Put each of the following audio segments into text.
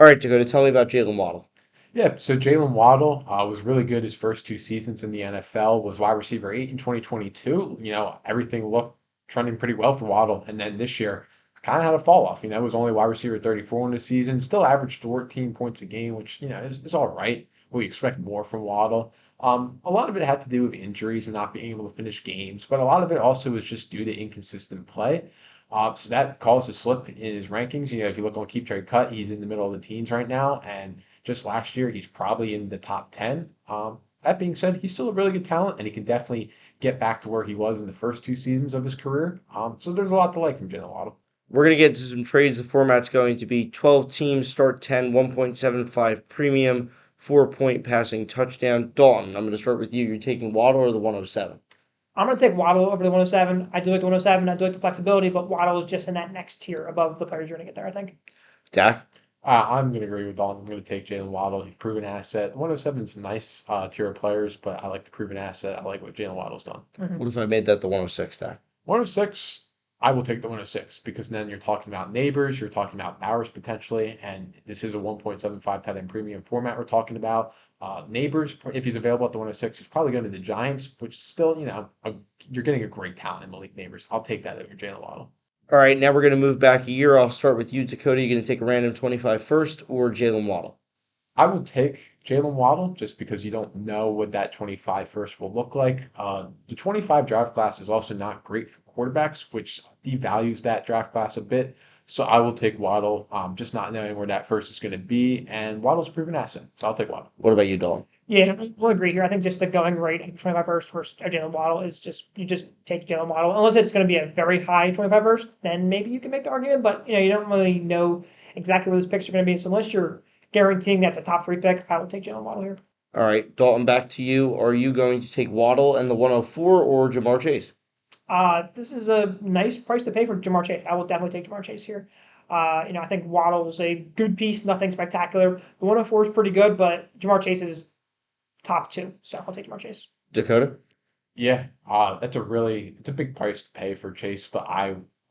All right, Dakota, tell me about Jaylen Waddle. Yeah, so Jaylen Waddle was really good his first two seasons in the NFL, was wide receiver 8 in 2022. Everything looked trending pretty well for Waddle. And then this year, kind of had a fall off. Was only wide receiver 34 in the season, still averaged 14 points a game, which, is all right. We expect more from Waddle. A lot of it had to do with injuries and not being able to finish games, but a lot of it also was just due to inconsistent play. So that caused a slip in his rankings. If you look on Keep Trade Cut, he's in the middle of the teens right now. And just last year, he's probably in the top 10. That being said, he's still a really good talent, and he can definitely get back to where he was in the first two seasons of his career. So there's a lot to like from Jalen Waddle. We're going to get into some trades. The format's going to be 12 teams, start 10, 1.75 premium, 4-point passing touchdown. Dalton, I'm going to start with you. You're taking Waddle or the 107? I'm going to take Waddle over the 107. I do like the 107. I do like the flexibility, but Waddle is just in that next tier above the players you're going to get there, I think. Dak? I'm going to agree with Dalton. I'm going to take Jalen Waddle. He's a proven asset. 107 is a nice tier of players, but I like the proven asset. I like what Jalen Waddle's done. What if I made that the 106, Dak? 106, I will take the 106 because then you're talking about neighbors, you're talking about Bowers potentially, and this is a 1.75 tight end premium format we're talking about. Neighbors, if he's available at the 106, he's probably going to the Giants, which still, you're getting a great talent in Malik Neighbors. I'll take that over Jalen Waddle. All right, now we're going to move back a year. I'll start with you, Dakota. You're going to take a random 25 first or Jaylen Waddle? I would take Jalen Waddle just because you don't know what that 25 first will look like. The 25 draft class is also not great for quarterbacks, which devalues that draft class a bit. So I will take Waddle, just not knowing where that first is going to be. And Waddle's a proven asset. So I'll take Waddle. What about you, Dalton? Yeah, we'll agree here. I think just the going rate of 25 first versus Jalen Waddle is you just take Jalen Waddle. Unless it's going to be a very high 25 first, then maybe you can make the argument. But, you don't really know exactly where those picks are going to be. So unless you're guaranteeing that's a top 3 pick, I would take Jalen Waddle here. All right, Dalton, back to you. Are you going to take Waddle and the 104 or Jamar Chase? This is a nice price to pay for Jamar Chase. I will definitely take Jamar Chase here. I think Waddle is a good piece, nothing spectacular. The 104 is pretty good, but Jamar Chase is top 2, so I'll take Jamar Chase. Dakota? Yeah, it's a big price to pay for Chase, but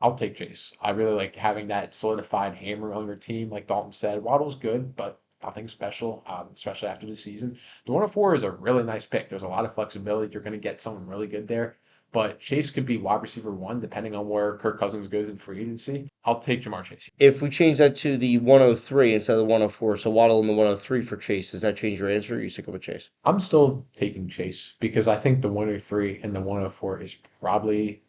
I'll take Chase. I really like having that solidified hammer on your team. Like Dalton said, Waddle's good, but nothing special, especially after the season. The 104 is a really nice pick. There's a lot of flexibility. You're going to get someone really good there. But Chase could be wide receiver 1, depending on where Kirk Cousins goes in free agency. I'll take Jamar Chase. If we change that to the 103 instead of the 104, so Waddle and the 103 for Chase, does that change your answer or are you sticking with Chase? I'm still taking Chase because I think the 103 and the 104 is probably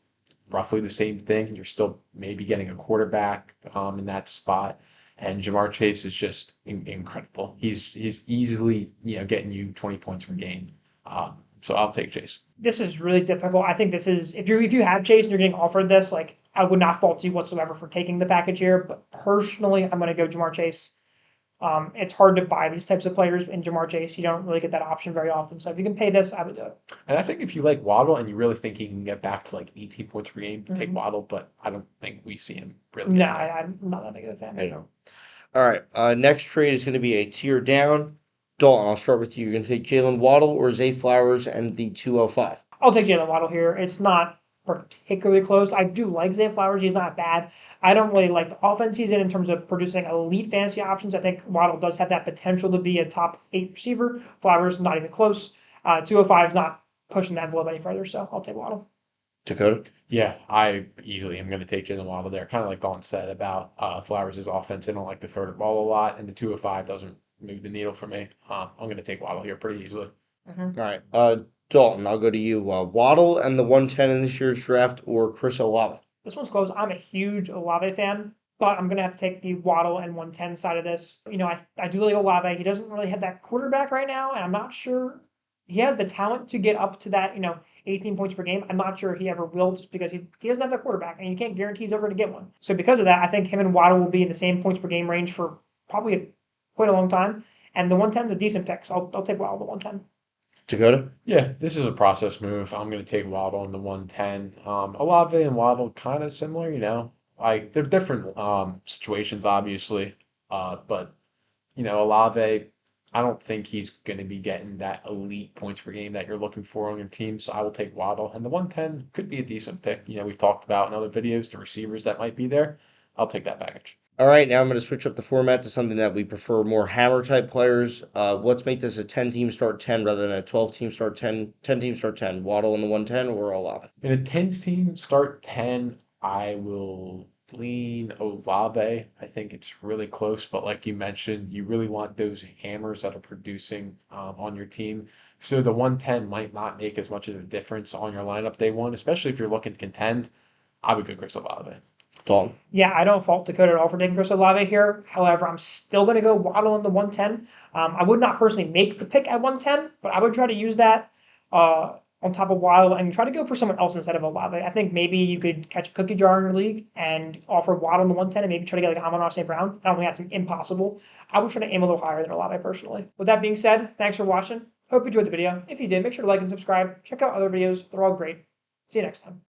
roughly the same thing. You're still maybe getting a quarterback in that spot. And Jamar Chase is just incredible. He's easily getting you 20 points per game. So I'll take Chase. This is really difficult. I think this is if you have Chase and you're getting offered this, like I would not fault you whatsoever for taking the package here. But personally, I'm going to go Jamar Chase. It's hard to buy these types of players in Jamar Chase. You don't really get that option very often. So if you can pay this, I would do it. And I think if you like Waddle and you really think he can get back to like 18 points per game, take Waddle. But I don't think we see him really. No, I'm not that big of a fan. I know. All right, next trade is going to be a tier down. Dalton, I'll start with you. You're going to take Jaylen Waddle or Zay Flowers and the 205? I'll take Jaylen Waddle here. It's not particularly close. I do like Zay Flowers. He's not bad. I don't really like the offense he's in terms of producing elite fantasy options. I think Waddle does have that potential to be a top 8 receiver. Flowers not even close. 205 is not pushing that envelope any further, so I'll take Waddle. Dakota? Yeah, I easily am going to take Jalen Waddle there. Kind of like Dalton said about Flowers' offense. They don't like to throw the ball a lot, and the 205 doesn't move the needle for me. I'm going to take Waddle here pretty easily. All right, Dalton, I'll go to you. Waddle and the 110 in this year's draft or Chris Olave? This one's close. I'm a huge Olave fan, but I'm going to have to take the Waddle and 110 side of this. I do like Olave. He doesn't really have that quarterback right now, and I'm not sure he has the talent to get up to that, 18 points per game. I'm not sure he ever will just because he doesn't have that quarterback, and you can't guarantee he's ever going to get one. So because of that, I think him and Waddle will be in the same points per game range for probably quite a long time. And the 110 is a decent pick, so I'll take Waddle the 110. Dakota? Yeah, this is a process move. I'm going to take Waddle in the 110. Olave and Waddle kind of similar, like they're different situations, obviously. But Olave, I don't think he's going to be getting that elite points per game that you're looking for on your team. So I will take Waddle, and the 110 could be a decent pick. We've talked about in other videos the receivers that might be there. I'll take that package. All right, now I'm going to switch up the format to something that we prefer, more hammer type players. Let's make this a 10-team start 10 rather than a 12-team start 10. 10-team start 10. Waddle in the 110 or Olave? In a 10 team start 10, I will lean Olave. I think it's really close, but like you mentioned, you really want those hammers that are producing on your team. So the 110 might not make as much of a difference on your lineup day one, especially if you're looking to contend. I would go Chris Olave. Dalton. Yeah, I don't fault Dakota at all for taking Chris Olave here. However, I'm still going to go Waddle in the 110. I would not personally make the pick at 110, but I would try to use that on top of Waddle and try to go for someone else instead of Olave. I think maybe you could catch a cookie jar in your league and offer Waddle in the 110 and maybe try to get like Amon-Ra St. Brown. I don't think that's impossible. I would try to aim a little higher than Olave personally. With that being said, thanks for watching. Hope you enjoyed the video. If you did, make sure to like and subscribe. Check out other videos. They're all great. See you next time.